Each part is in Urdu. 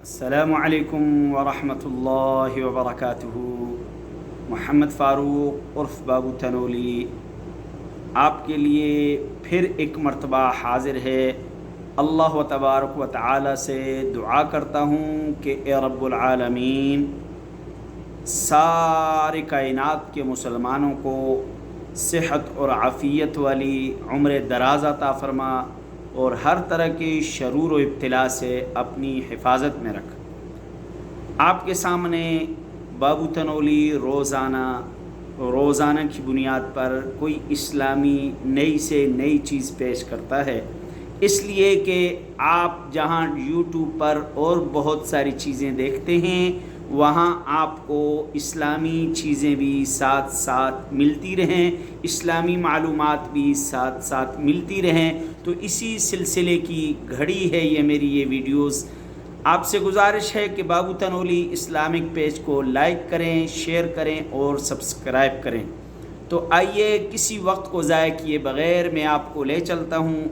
السلام علیکم ورحمۃ اللہ وبرکاتہ۔ محمد فاروق عرف بابو تنولی آپ کے لیے پھر ایک مرتبہ حاضر ہے۔ اللہ تبارک و تعالی سے دعا کرتا ہوں کہ اے رب العالمین سارے کائنات کے مسلمانوں کو صحت اور عافیت والی عمر دراز عطا فرما اور ہر طرح کی شرور و ابتلا سے اپنی حفاظت میں رکھ۔ آپ کے سامنے بابو تنولی روزانہ کی بنیاد پر کوئی اسلامی نئی سے نئی چیز پیش کرتا ہے، اس لیے کہ آپ جہاں یوٹیوب پر اور بہت ساری چیزیں دیکھتے ہیں وہاں آپ کو اسلامی چیزیں بھی ساتھ ساتھ ملتی رہیں، اسلامی معلومات بھی ساتھ ساتھ ملتی رہیں۔ تو اسی سلسلے کی گھڑی ہے یہ میری یہ ویڈیوز۔ آپ سے گزارش ہے کہ بابو تنولی اسلامک پیج کو لائک کریں، شیئر کریں اور سبسکرائب کریں۔ تو آئیے کسی وقت کو ضائع کیے بغیر میں آپ کو لے چلتا ہوں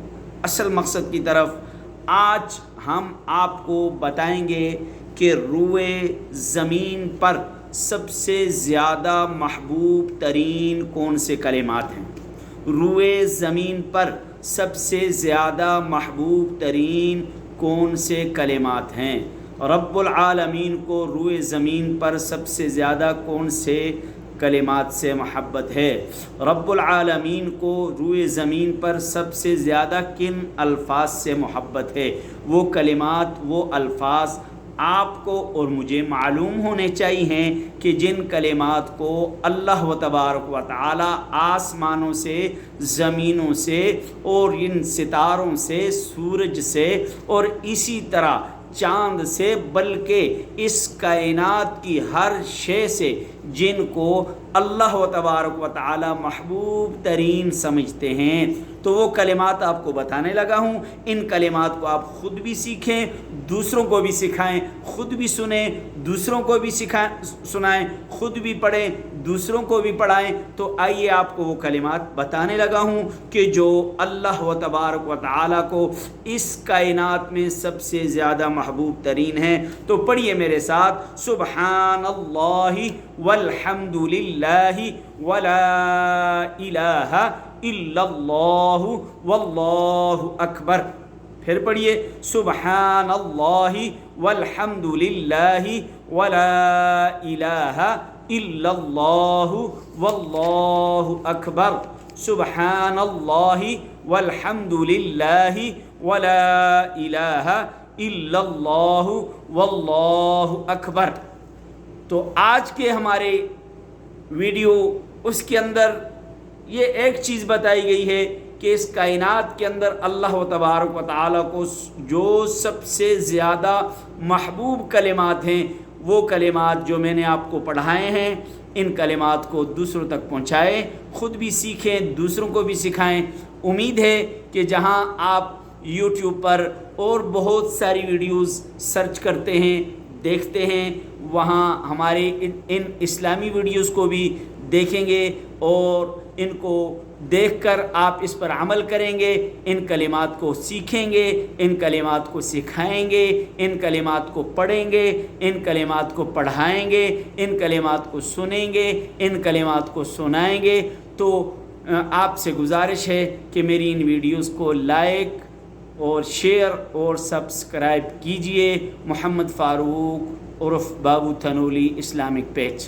اصل مقصد کی طرف۔ آج ہم آپ کو بتائیں گے کہ روئے زمین پر سب سے زیادہ محبوب ترین کون سے کلمات ہیں۔ روئے زمین پر سب سے زیادہ محبوب ترین کون سے کلمات ہیں۔ رب العالمین کو روئے زمین پر سب سے زیادہ کون سے کلمات سے محبت ہے؟ رب العالمین کو روئے زمین پر سب سے زیادہ کن الفاظ سے محبت ہے؟ وہ کلمات، وہ الفاظ آپ کو اور مجھے معلوم ہونے چاہیے کہ جن کلمات کو اللہ و تبارک و تعالی آسمانوں سے، زمینوں سے اور ان ستاروں سے، سورج سے اور اسی طرح چاند سے، بلکہ اس کائنات کی ہر شے سے جن کو اللہ و تبارک و تعالی محبوب ترین سمجھتے ہیں، تو وہ کلمات آپ کو بتانے لگا ہوں۔ ان کلمات کو آپ خود بھی سیکھیں، دوسروں کو بھی سکھائیں، خود بھی سنیں، دوسروں کو بھی سنائیں، خود بھی پڑھیں، دوسروں کو بھی پڑھائیں۔ تو آئیے آپ کو وہ کلمات بتانے لگا ہوں کہ جو اللہ و تبارک و تعالی کو اس کائنات میں سب سے زیادہ محبوب ترین ہیں۔ تو پڑھیے میرے ساتھ، سبحان اللہ والحمد للہ ولا الہ الا اللہ واللہ اکبر۔ پھر پڑھیے، سبحان اللہ والحمد للہ ولا الہ الا اللہ واللہ اکبر۔ سبحان اللہ والحمد للہ ولا الہ الا اللہ واللہ اکبر۔ تو آج کے ہمارے ویڈیو اس کے اندر یہ ایک چیز بتائی گئی ہے کہ اس کائنات کے اندر اللہ و تبارک و تعالی کو جو سب سے زیادہ محبوب کلمات ہیں، وہ کلمات جو میں نے آپ کو پڑھائے ہیں، ان کلمات کو دوسروں تک پہنچائیں، خود بھی سیکھیں، دوسروں کو بھی سکھائیں۔ امید ہے کہ جہاں آپ یوٹیوب پر اور بہت ساری ویڈیوز سرچ کرتے ہیں، دیکھتے ہیں، وہاں ہمارے ان اسلامی ویڈیوز کو بھی دیکھیں گے اور ان کو دیکھ کر آپ اس پر عمل کریں گے، ان کلمات کو سیکھیں گے، ان کلمات کو سکھائیں گے، ان کلمات کو پڑھیں گے، ان کلمات کو پڑھائیں گے، ان کلمات کو سنیں گے، ان کلمات کو سنائیں گے۔ تو آپ سے گزارش ہے کہ میری ان ویڈیوز کو لائک اور شیئر اور سبسکرائب کیجئے۔ محمد فاروق عرف بابو تنولی اسلامک پیج۔